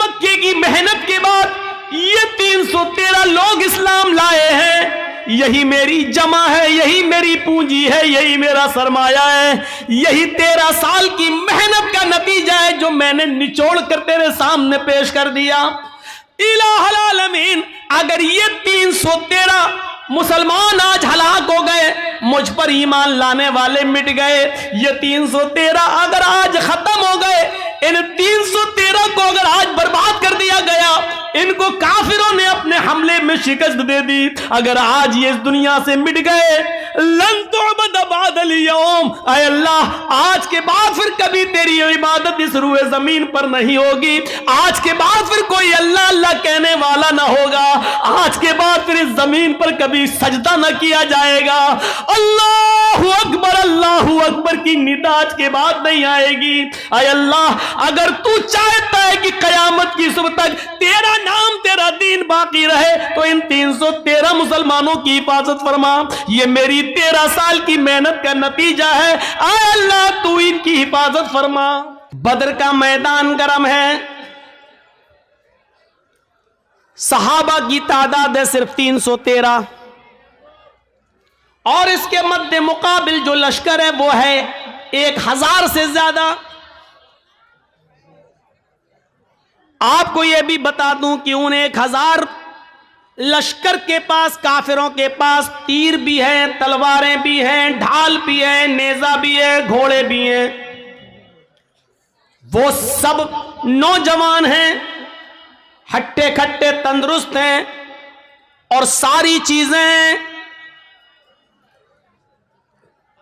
मक्के की मेहनत के बाद ये 313 लोग इस्लाम लाए हैं। यही मेरी जमा है, यही मेरी पूंजी है, यही मेरा सरमाया है, यही 13 साल की मेहनत का नतीजा है जो मैंने निचोड़ कर तेरे सामने पेश कर दिया। इलाहुल आलमीन, अगर ये 313 मुसलमान आज हलाक हो गए, मुझ पर ईमान लाने वाले मिट गए, ये 313 अगर आज खत्म हो गए, इन 313 को अगर आज बर्बाद कर दिया गया, इनको काफिरों ने अपने हमले में शिकस्त दे दी, अगर आज ये इस दुनिया से मिट गए, लन तुअबद बादल यौम, ऐ अल्लाह आज के बाद फिर कभी तेरी इबादत इस रूए जमीन पर नहीं होगी, आज के बाद फिर कोई अल्लाह अल्लाह कहने वाला ना होगा, आज के बाद फिर इस जमीन पर कभी सजदा न किया जाएगा। अल्लाहु अकबर की निदा आज के बाद नहीं आएगी। ऐ अल्लाह, अगर तू चाहता है कि कयामत की सुबह तक तेरा नाम तेरा दीन बाकी रहे, तो इन 313 मुसलमानों की हिफाजत फरमा। ये मेरी 13 साल की मेहनत का नतीजा है। ऐ अल्लाह, तू इनकी हिफाजत फरमा। बदर का मैदान गर्म है, सहाबा की तादाद है सिर्फ 313, और इसके मद्दे मुकाबिल जो लश्कर है वो है 1000 से ज्यादा। आपको यह भी बता दूं कि उन 1000 लश्कर के पास, काफिरों के पास तीर भी हैं, तलवारें भी हैं, ढाल भी है, नेजा भी है, घोड़े भी हैं। वो सब नौजवान हैं, हट्टे खट्टे तंदुरुस्त हैं, और सारी चीजें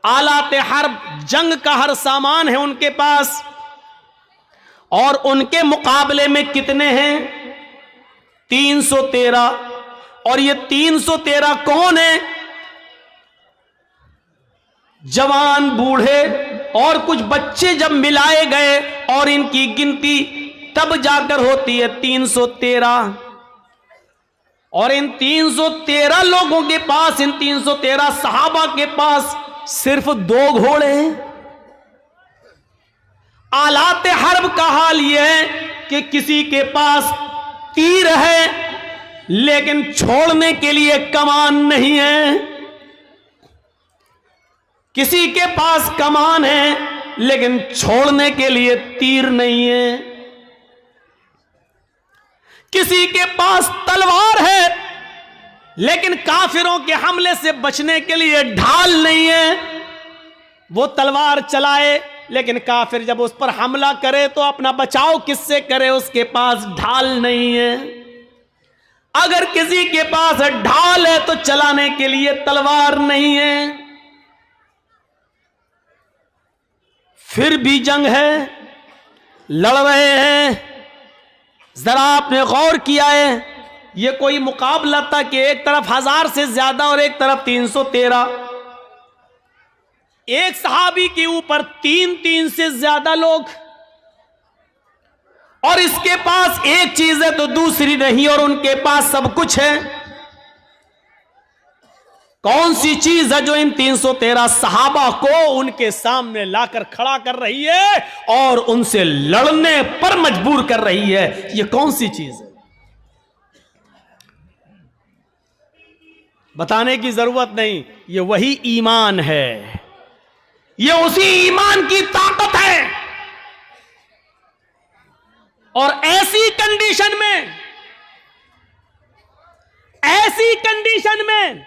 आलाते हर्ब, जंग का हर सामान है उनके पास। और उनके मुकाबले में कितने हैं? 313। और ये 313 कौन है? जवान, बूढ़े और कुछ बच्चे जब मिलाए गए और इनकी गिनती तब जाकर होती है 313। और इन 313 लोगों के पास, इन 313 सहाबा के पास सिर्फ 2 घोड़े हैं। आलाते हर्ब का हाल यह है कि किसी के पास तीर है लेकिन छोड़ने के लिए कमान नहीं है, किसी के पास कमान है लेकिन छोड़ने के लिए तीर नहीं है, किसी के पास तलवार है लेकिन काफिरों के हमले से बचने के लिए ढाल नहीं है। वो तलवार चलाए लेकिन काफिर जब उस पर हमला करे तो अपना बचाव किससे करे? उसके पास ढाल नहीं है। अगर किसी के पास ढाल है तो चलाने के लिए तलवार नहीं है। फिर भी जंग है, लड़ रहे हैं। जरा आपने गौर किया है, ये कोई मुकाबला था कि एक तरफ 1000 से ज्यादा और एक तरफ 313। एक सहाबी के ऊपर 3 से ज्यादा लोग, और इसके पास एक चीज है तो दूसरी नहीं, और उनके पास सब कुछ है। कौन सी चीज है जो इन 313 सहाबा को उनके सामने लाकर खड़ा कर रही है और उनसे लड़ने पर मजबूर कर रही है? ये कौन सी चीज है? बताने की जरूरत नहीं, ये वही ईमान है। ये उसी ईमान की ताकत है। और ऐसी कंडीशन में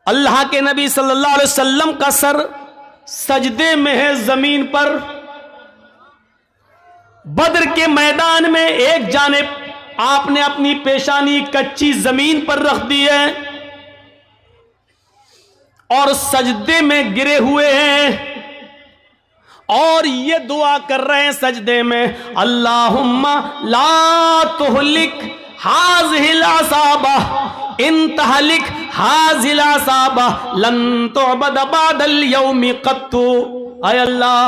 अल्लाह के नबी सल्लल्लाहु अलैहि वसल्लम का सर सजदे में है जमीन पर। बद्र के मैदान में एक जानिब आपने अपनी पेशानी कच्ची जमीन पर रख दी है और सजदे में गिरे हुए हैं और ये दुआ कर रहे हैं सजदे में, अल्लाहुम्मा ला तुहलिक हाज़िहिल असाबा इन तहलिक हाज़िल असाबा लन तुअबद बादल यौमि क़त्तु। आय अल्लाह,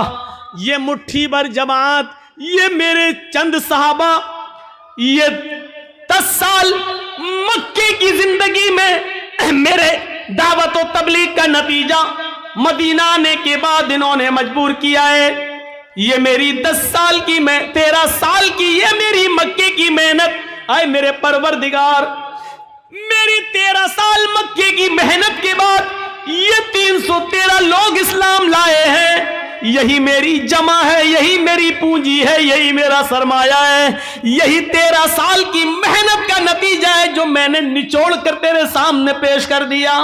ये मुट्ठी भर जमात, ये मेरे चंद सहाबा, ये 10 साल मक्के की जिंदगी में मेरे दावत और तबलीग का नतीजा, मदीना आने के बाद इन्होंने मजबूर किया है। ये मेरी 10 साल की 13 साल की ये मेरी मक्के की मेहनत, आए मेरे परवरदिगार, मेरी 13 साल मक्के की मेहनत के बाद ये 313 लोग इस्लाम लाए हैं। यही मेरी जमा है, यही मेरी पूंजी है, यही मेरा सरमाया है, यही 13 साल की मेहनत का नतीजा है जो मैंने निचोड़ कर तेरे सामने पेश कर दिया।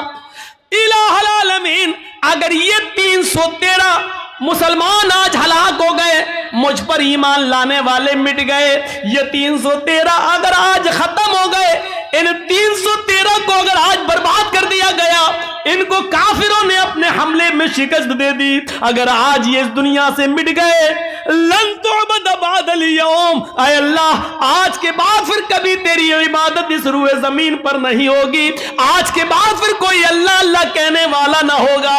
इलाहुल आलमीन, अगर ये 313 मुसलमान आज हलाक हो गए, मुझ पर ईमान लाने वाले मिट गए, ये 313 अगर आज खत्म हो गए, इन 313 को अगर आज बर्बाद कर दिया गया, इनको काफिरों ने अपने हमले में शिकस्त दे दी, अगर आज ये इस दुनिया से मिट गए, लन तुअबद बादल यौम, ऐ अल्लाह आज के बाद फिर कभी तेरी इबादत इस रूए जमीन पर नहीं होगी, आज के बाद फिर कोई अल्लाह अल्लाह कहने वाला ना होगा,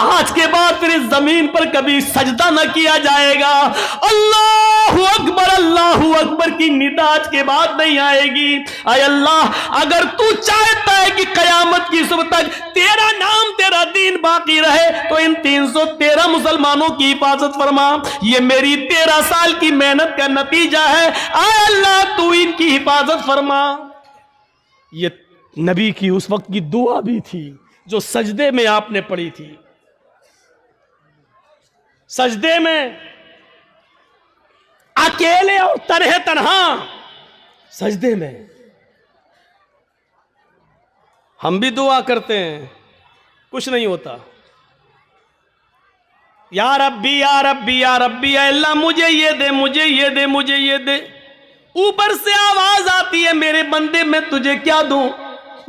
आज के बाद फिर इस जमीन पर कभी सजदा न किया जाएगा। अल्लाहु अकबर की निदा आज के बाद नहीं आएगी। ऐ अल्लाह अगर तू चाहता है कि कयामत की सुबह तक तेरा नाम तेरा दीन बाकी रहे, तो इन 313 मुसलमानों की हिफाजत फरमा। ये मेरी 13 साल की मेहनत का नतीजा है, ऐ अल्लाह तू इनकी हिफाजत फरमा। ये नबी की उस वक्त की दुआ भी थी जो सजदे में आपने पढ़ी थी। सजदे में अकेले और तन्हा सजदे में हम भी दुआ करते हैं, कुछ नहीं होता। या रब्बी या रब्बी या रब्बी, अल्लाह मुझे ये दे, मुझे ये दे, मुझे ये दे। ऊपर से आवाज आती है, मेरे बंदे मैं तुझे क्या दूं?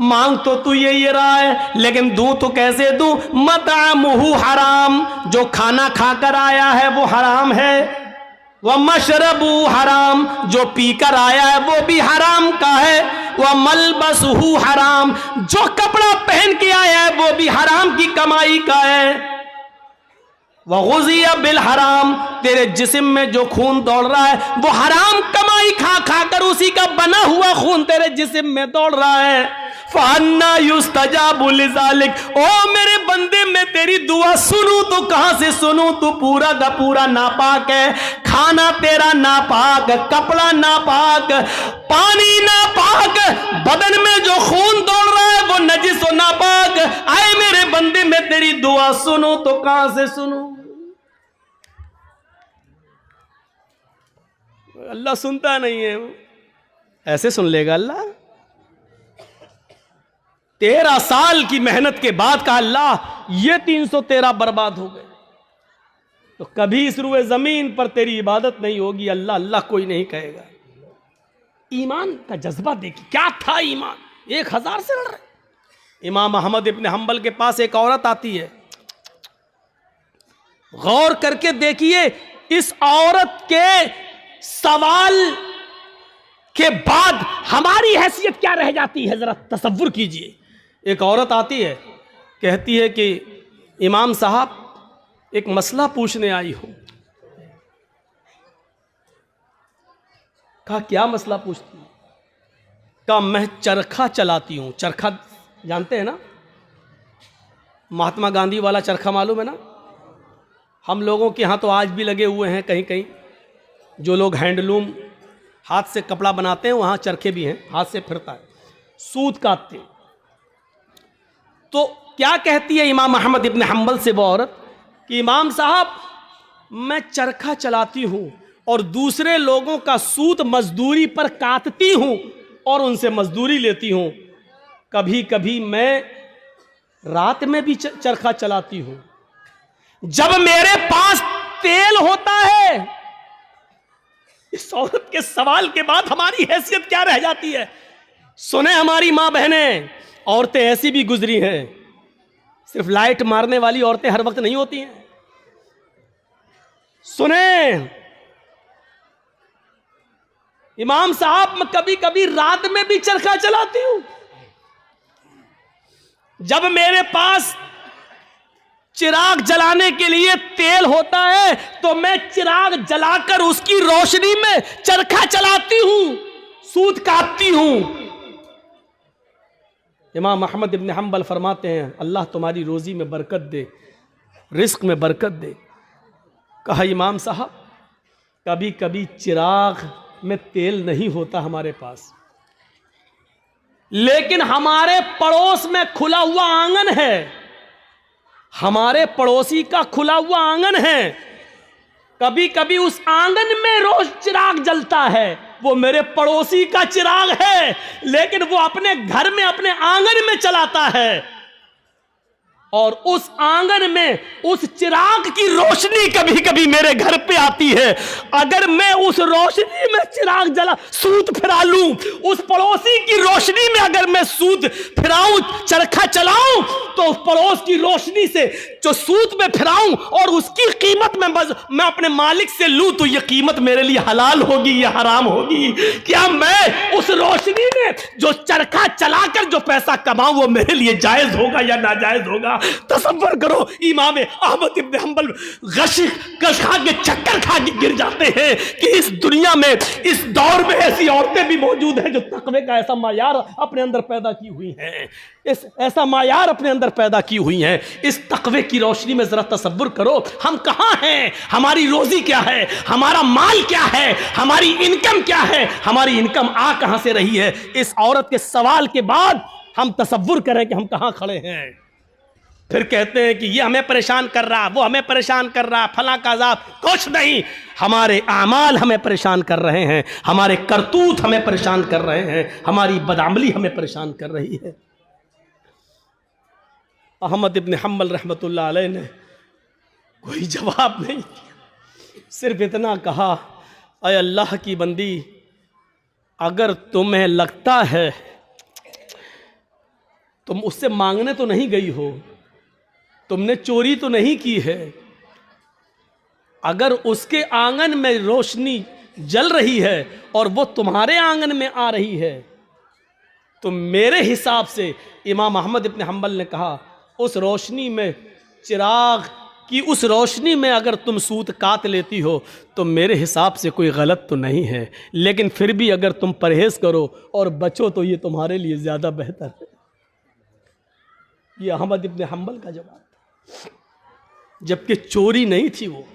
मांग तो तू ये रहा है, लेकिन दूं तो कैसे दूं? मतअमुहु हराम, जो खाना खाकर आया है वो हराम है। वह मशरबु हराम, जो पीकर आया है वो भी हराम का है। वह मलबसहु हराम, जो कपड़ा पहन के आया है वो भी हराम की कमाई का है। वह गुज़िया बिल हराम, तेरे जिस्म में जो खून दौड़ रहा है वो हराम कमाई खा खा कर उसी का बना हुआ खून तेरे जिस्म में दौड़ रहा है। फअन्ना युस्तजाबु लिज़ालिक, ओ मेरे बंदे मैं तेरी दुआ सुनूं तो कहां से सुनूं? तू पूरा का पूरा नापाक है, खाना तेरा नापाक, कपड़ा नापाक, पानी नापाक, बदन में जो खून दौड़ रहा है वो नजिस और नापाक। आए मेरे बंदे मैं तेरी दुआ सुनूं तो कहां से सुनूं? अल्लाह सुनता नहीं है, ऐसे सुन लेगा अल्लाह? 13 साल की मेहनत के बाद का अल्लाह ये 313 बर्बाद हो गए, तो कभी इस रुए जमीन पर तेरी इबादत नहीं होगी। अल्लाह अल्लाह कोई नहीं कहेगा। ईमान का जज्बा देखिए, क्या था ईमान। 1000 से लड़ रहे। इमाम अहमद इब्न हंबल के पास एक औरत आती है, गौर करके देखिए इस औरत के सवाल के बाद हमारी हैसियत क्या रह जाती है, जरा तसव्वुर कीजिए। एक औरत आती है, कहती है कि इमाम साहब एक मसला पूछने आई हूं। कहा क्या मसला पूछती हूं? कहा मैं चरखा चलाती हूं। चरखा जानते हैं ना, महात्मा गांधी वाला चरखा मालूम है ना? हम लोगों के यहां तो आज भी लगे हुए हैं कहीं कहीं। जो लोग हैंडलूम हाथ से कपड़ा बनाते हैं वहां चरखे भी हैं, हाथ से फिरता है, सूत काटते हैं। तो क्या कहती है इमाम अहमद इब्न हंबल से वो औरत कि इमाम साहब मैं चरखा चलाती हूं और दूसरे लोगों का सूत मजदूरी पर काटती हूं और उनसे मजदूरी लेती हूं। कभी कभी मैं रात में भी चरखा चलाती हूं। जब मेरे पास तेल होता है। इस औरत के सवाल के बाद हमारी हैसियत क्या रह जाती है? सुने हमारी मां बहनें, औरतें ऐसी भी गुजरी हैं। सिर्फ लाइट मारने वाली औरतें हर वक्त नहीं होती हैं। सुने इमाम साहब मैं कभी कभी रात में भी चरखा चलाती हूं। जब मेरे पास चिराग जलाने के लिए तेल होता है तो मैं चिराग जलाकर उसकी रोशनी में चरखा चलाती हूं, सूत काटती हूं। इमाम अहमद इब्न हंबल फरमाते हैं अल्लाह तुम्हारी रोजी में बरकत दे, रिस्क में बरकत दे। कहा इमाम साहब कभी कभी चिराग में तेल नहीं होता हमारे पास, लेकिन हमारे पड़ोस में खुला हुआ आंगन है, हमारे पड़ोसी का खुला हुआ आंगन है, कभी कभी उस आंगन में रोज चिराग जलता है, वो मेरे पड़ोसी का चिराग है, लेकिन वो अपने घर में अपने आंगन में चलाता है, और उस आंगन में उस चिराग की रोशनी कभी कभी मेरे घर पे आती है। अगर मैं उस रोशनी में चिराग जला सूत फिरा लूं, उस पड़ोसी की रोशनी में अगर मैं सूत फिराऊं, चरखा चलाऊं, तो उस पड़ोस की रोशनी से जो सूत में फिराऊं और उसकी कीमत में मैं अपने मालिक से लूं, तो यह कीमत मेरे लिए हलाल होगी या हराम होगी? क्या मैं उस रोशनी में जो चरखा चलाकर जो पैसा कमाऊं वो मेरे लिए जायज होगा या नाजायज होगा? तसव्वुर करो, इमाम अहमद इब्न हंबल गश खा के चक्कर खा के गिर जाते हैं कि इस दुनिया में, इस दौर में ऐसी औरतें भी मौजूद हैं जो तकवे का ऐसा मायार अपने अंदर पैदा की हुई हैं, इस ऐसा मायार अपने अंदर पैदा की हुई हैं। इस तकवे की रोशनी में जरा तसव्वुर करो, हम कहां हैं, हमारी रोजी क्या है, हमारा माल क्या है, हमारी इनकम क्या है, हमारी इनकम आ कहां से रही है? इस औरत के सवाल के बाद हम तसव्वुर करें कि हम कहां खड़े हैं। फिर कहते हैं कि ये हमें परेशान कर रहा, वो हमें परेशान कर रहा, फला का अज़ाब। कुछ नहीं, हमारे आमाल हमें परेशान कर रहे हैं, हमारे करतूत हमें परेशान कर रहे हैं, हमारी बदअमली हमें परेशान कर रही है। अहमद इब्न हंबल रहमतुल्लाह अलैह ने कोई जवाब नहीं दिया, सिर्फ इतना कहा, अय अल्लाह की बंदी, अगर तुम्हें लगता है, तुम उससे मांगने तो नहीं गई हो, तुमने चोरी तो नहीं की है, अगर उसके आंगन में रोशनी जल रही है और वो तुम्हारे आंगन में आ रही है, तो मेरे हिसाब से, इमाम अहमद इब्न हंबल ने कहा, उस रोशनी में, चिराग की उस रोशनी में अगर तुम सूत काट लेती हो तो मेरे हिसाब से कोई गलत तो नहीं है, लेकिन फिर भी अगर तुम परहेज करो और बचो तो ये तुम्हारे लिए ज़्यादा बेहतर है। ये अहमद इब्न हंबल का जवाब था, जबकि चोरी नहीं थी, वो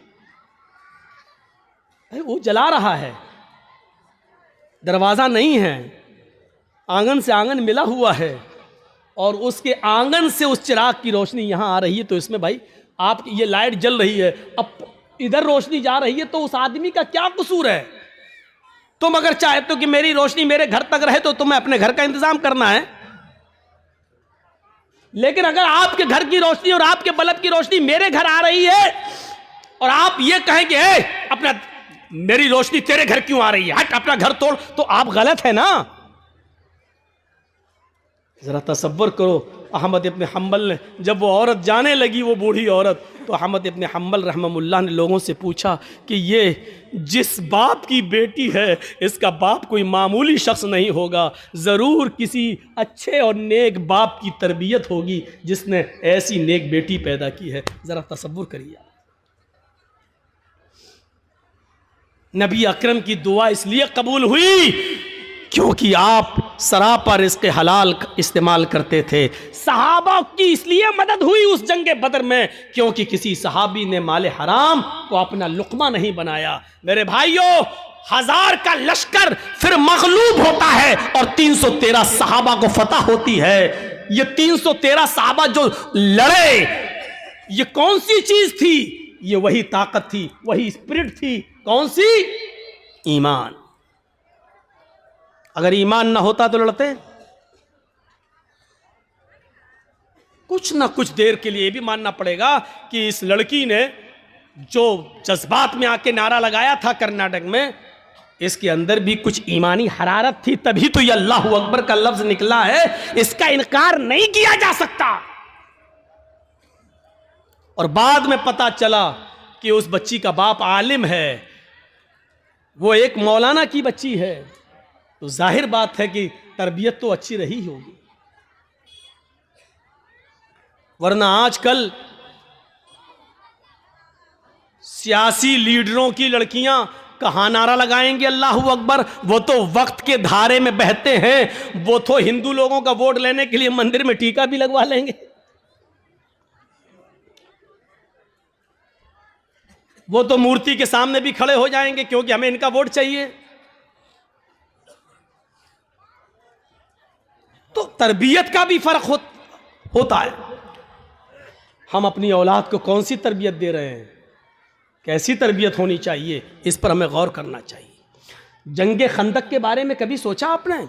जला रहा है, दरवाज़ा नहीं है, आंगन से आंगन मिला हुआ है, और उसके आंगन से उस चिराग की रोशनी यहाँ आ रही है, तो इसमें भाई आप ये लाइट जल रही है, अब इधर रोशनी जा रही है, तो उस आदमी का क्या कसूर है? तुम अगर चाहते हो कि मेरी रोशनी मेरे घर तक रहे तो तुम्हें अपने घर का इंतजाम करना है, लेकिन अगर आपके घर की रोशनी और आपके बल्ब की रोशनी मेरे घर आ रही है और आप ये कहें कि अपना मेरी रोशनी तेरे घर क्यों आ रही है, हट अपना घर तोड़, तो आप गलत है ना। जरा तसव्वुर करो, अहमद इब्न हंबल ने, जब वो औरत जाने लगी, वो बूढ़ी औरत, तो अहमद इब्न हंबल रहमतुल्लाह ने लोगों से पूछा कि ये जिस बाप की बेटी है, इसका बाप कोई मामूली शख्स नहीं होगा, ज़रूर किसी अच्छे और नेक बाप की तरबियत होगी जिसने ऐसी नेक बेटी पैदा की है। ज़रा तसव्वुर करिए, नबी अकरम की दुआ इसलिए कबूल हुई क्योंकि आप सरापा रिज़्क़ हलाल इस्तेमाल करते थे। सहाबा की इसलिए मदद हुई उस जंगे बदर में क्योंकि किसी सहाबी ने माले हराम को अपना लुक़मा नहीं बनाया। मेरे भाइयों, 1000 का लश्कर फिर मग़लूब होता है और 313 सहाबा को फतह होती है। ये 313 सहाबा जो लड़े, ये कौन सी चीज थी? ये वही ताकत थी, वही स्पिरिट थी। कौन सी? ईमान। अगर ईमान ना होता तो लड़ते? कुछ ना कुछ देर के लिए भी मानना पड़ेगा कि इस लड़की ने जो जज्बात में आके नारा लगाया था कर्नाटक में, इसके अंदर भी कुछ ईमानी हरारत थी, तभी तो ये अल्लाह अकबर का लफ्ज निकला है। इसका इनकार नहीं किया जा सकता। और बाद में पता चला कि उस बच्ची का बाप आलिम है, वो एक मौलाना की बच्ची है, तो जाहिर बात है कि तरबियत तो अच्छी रही होगी। वरना आजकल सियासी लीडरों की लड़कियां कहां नारा लगाएंगे अल्लाहू अकबर? वो तो वक्त के धारे में बहते हैं। वो तो हिंदू लोगों का वोट लेने के लिए मंदिर में टीका भी लगवा लेंगे। वो तो मूर्ति के सामने भी खड़े हो जाएंगे क्योंकि हमें इनका वोट चाहिए। तो तरबियत का भी फर्क होता है। हम अपनी औलाद को कौन सी तरबियत दे रहे हैं, कैसी तरबियत होनी चाहिए, इस पर हमें गौर करना चाहिए। जंगे खंदक के बारे में कभी सोचा आपने?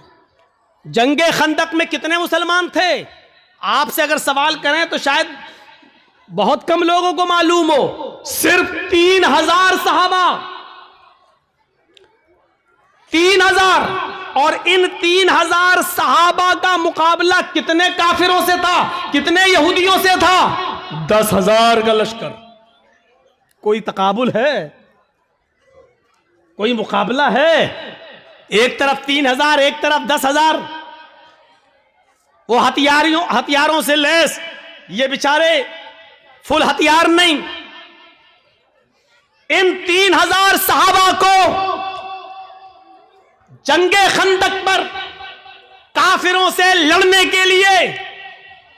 जंगे खंदक में कितने मुसलमान थे? आपसे अगर सवाल करें तो शायद बहुत कम लोगों को मालूम हो। सिर्फ 3000 सहाबा, 3000, और इन 3000 सहाबा का मुकाबला कितने काफिरों से था, कितने यहूदियों से था? 10,000 का लश्कर। कोई तकाबुल है? कोई मुकाबला है? एक तरफ 3000, एक तरफ 10,000। वो हथियारों से लैस, ये बेचारे फुल हथियार नहीं। इन 3000 सहाबा को जंगे खंदक पर काफिरों से लड़ने के लिए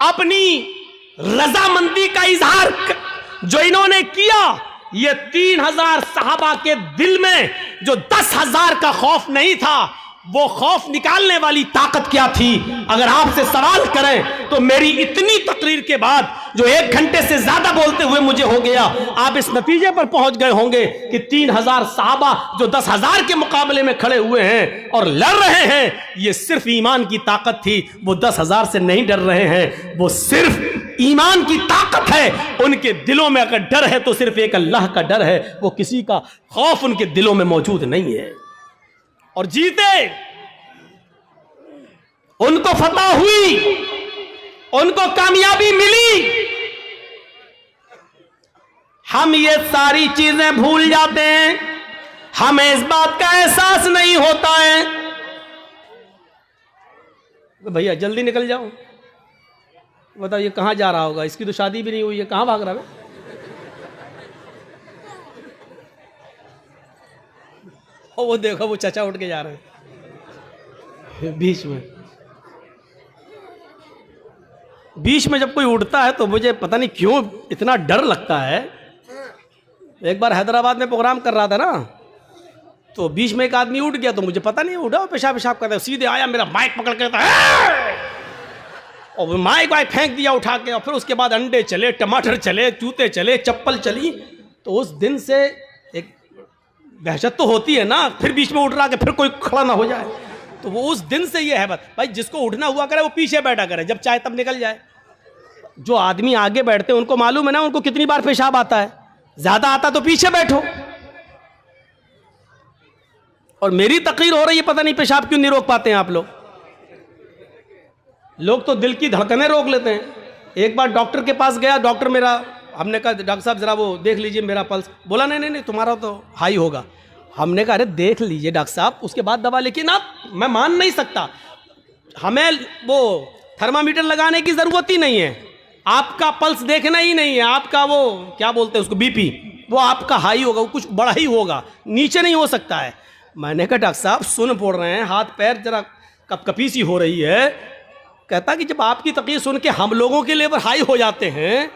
अपनी रजामंदी का इजहार जो इन्होंने किया, ये 3000 सहाबा के दिल में जो 10,000 का खौफ नहीं था, वो खौफ निकालने वाली ताकत क्या थी? अगर आपसे सवाल करें तो मेरी इतनी तकरीर के बाद जो 1 घंटे से ज्यादा बोलते हुए मुझे हो गया, आप इस नतीजे पर पहुंच गए होंगे कि 3000 सहाबा जो 10,000 के मुकाबले में खड़े हुए हैं और लड़ रहे हैं, ये सिर्फ ईमान की ताकत थी। वो 10,000 से नहीं डर रहे हैं, वो सिर्फ ईमान की ताकत है। उनके दिलों में अगर डर है तो सिर्फ एक अल्लाह का डर है, वो किसी का खौफ उनके दिलों में मौजूद नहीं है। और जीते, उनको फतह हुई, उनको कामयाबी मिली। हम ये सारी चीजें भूल जाते हैं, हमें इस बात का एहसास नहीं होता है। भैया जल्दी निकल जाओ, बताओ ये कहां जा रहा होगा? इसकी तो शादी भी नहीं हुई है, कहां भाग रहा है? और वो देखो, वो चाचा उठ के जा रहे हैं। बीच में जब कोई उठता है तो मुझे पता नहीं क्यों इतना डर लगता है। एक बार हैदराबाद में प्रोग्राम कर रहा था ना, तो बीच में एक आदमी उठ गया, तो मुझे पता नहीं, उठा पेशाब करता है, सीधे आया, मेरा माइक पकड़ के और माइक वाइक फेंक दिया उठा के। और फिर उसके बाद अंडे चले, टमाटर चले, जूते चले, चप्पल चली। तो उस दिन से एक दहशत तो होती है ना, फिर बीच में उठ रहा कि फिर कोई खड़ा ना हो जाए। तो वो उस दिन से ये है बस भाई, जिसको उठना हुआ करे वो पीछे बैठा करे, जब चाहे तब निकल जाए। जो आदमी आगे बैठते हैं उनको मालूम है ना उनको कितनी बार पेशाब आता है, ज्यादा आता तो पीछे बैठो। और मेरी तकरीर हो रही है, पता नहीं पेशाब क्यों नहीं रोक पाते हैं आप लोग। लोग तो दिल की धड़कनें रोक लेते हैं। एक बार डॉक्टर के पास गया, डॉक्टर मेरा, हमने कहा डॉक्टर साहब जरा वो देख लीजिए मेरा पल्स। बोला नहीं नहीं तुम्हारा तो हाई होगा। हमने कहा अरे देख लीजिए डॉक्टर साहब, उसके बाद दवा। लेकिन आप, मैं मान नहीं सकता, हमें वो थर्मामीटर लगाने की जरूरत ही नहीं है, आपका पल्स देखना ही नहीं है, आपका वो क्या बोलते हैं उसको, बीपी, वो आपका हाई होगा, वो कुछ बड़ा ही होगा, नीचे नहीं हो सकता है। मैंने कहा डॉक्टर साहब सुन पड़ रहे हैं, हाथ पैर जरा कपकपी सी हो रही है। कहता कि जब आपकी तकलीफ सुन के हम लोगों के लेवल हाई हो जाते हैं,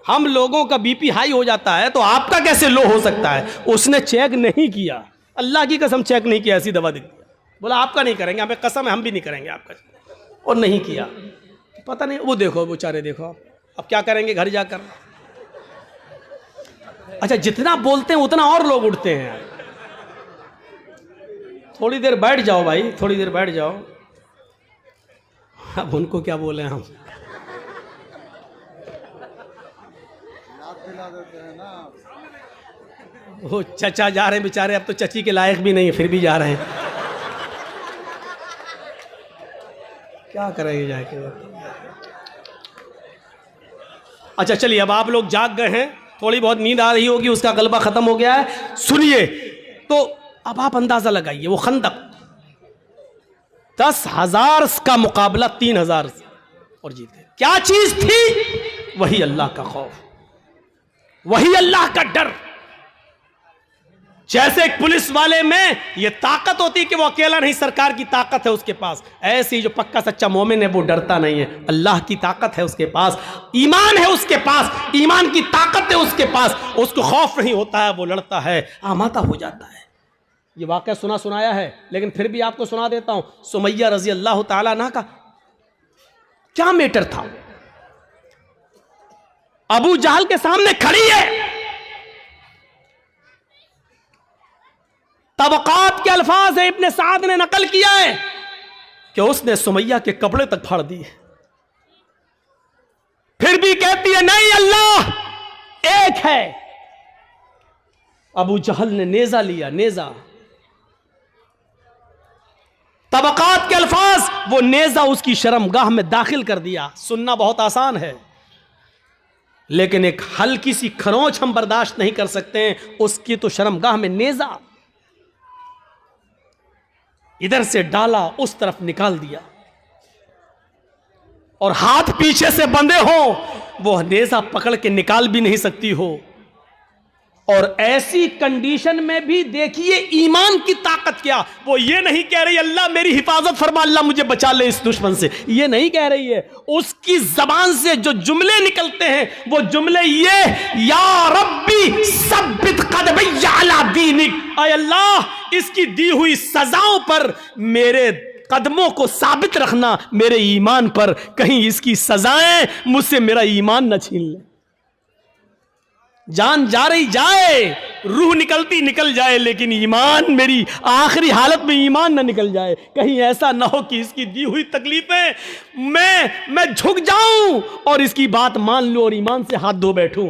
हम लोगों का बीपी हाई हो जाता है, तो आपका कैसे लो हो सकता है? उसने चेक नहीं किया, अल्लाह की कसम चेक नहीं किया, ऐसी दवा दी। बोला आपका नहीं करेंगे, हमें कसम है हम भी नहीं करेंगे आपका, और नहीं किया। पता नहीं, वो देखो बेचारे, देखो अब क्या करेंगे घर जाकर। अच्छा, जितना बोलते हैं उतना और लोग उठते हैं। थोड़ी देर बैठ जाओ भाई, थोड़ी देर बैठ जाओ। अब उनको क्या बोले हम, वो चचा जा रहे हैं बेचारे, अब तो चची के लायक भी नहीं है, फिर भी जा रहे हैं। क्या करेंगे जाके। अच्छा चलिए, अब आप लोग जाग गए हैं, थोड़ी बहुत नींद आ रही होगी, उसका गलबा खत्म हो गया है। सुनिए, तो अब आप अंदाजा लगाइए, वो खंदक 10,000 का मुकाबला 3,000 और जीत गए। क्या चीज थी? वही अल्लाह का खौफ, वही अल्लाह का डर। जैसे एक पुलिस वाले में ये ताकत होती कि वो अकेला नहीं, सरकार की ताकत है उसके पास, ऐसे ही जो पक्का सच्चा मोमिन है वो डरता नहीं है, अल्लाह की ताकत है उसके पास, ईमान है उसके पास, ईमान की ताकत है उसके पास, उसको खौफ नहीं होता है, वो लड़ता है, आमादा हो जाता है। ये वाक़या सुनाया है, लेकिन फिर भी आपको सुना देता हूं। सुमैया रजी अल्लाह ताला अन्हा का क्या मैटर था। अबू जहल के सामने खड़ी है, तबकात के अल्फाज है, इब्ने साद ने नकल किया है कि उसने सुमैया के कपड़े तक फाड़ दिए, फिर भी कहती है नहीं, अल्लाह एक है। अबू जहल ने नेजा लिया, नेजा, तबकात के अल्फाज, वो नेजा उसकी शर्मगाह में दाखिल कर दिया। सुनना बहुत आसान है, लेकिन एक हल्की सी खरोंच हम बर्दाश्त नहीं कर सकते हैं, उसकी तो शर्मगाह में नेजा, इधर से डाला उस तरफ निकाल दिया, और हाथ पीछे से बंधे हो, वो नेजा पकड़ के निकाल भी नहीं सकती हो। और ऐसी कंडीशन में भी देखिए ईमान की ताकत क्या, वो ये नहीं कह रही अल्लाह मेरी हिफाजत फरमा, अल्लाह मुझे बचा ले इस दुश्मन से, ये नहीं कह रही है। उसकी जबान से जो जुमले निकलते हैं वो जुमले ये, या रब्बी सब्बित क़दमी अला दीनिक, ऐ अल्लाह इसकी दी हुई सजाओं पर मेरे कदमों को साबित रखना, मेरे ईमान पर, कहीं इसकी सजाएं मुझसे मेरा ईमान न छीन ले। जान जा रही जाए, रूह निकलती निकल जाए, लेकिन ईमान, मेरी आखिरी हालत में ईमान ना निकल जाए, कहीं ऐसा ना हो कि इसकी दी हुई तकलीफें मैं झुक जाऊं और इसकी बात मान लूं और ईमान से हाथ धो बैठूं।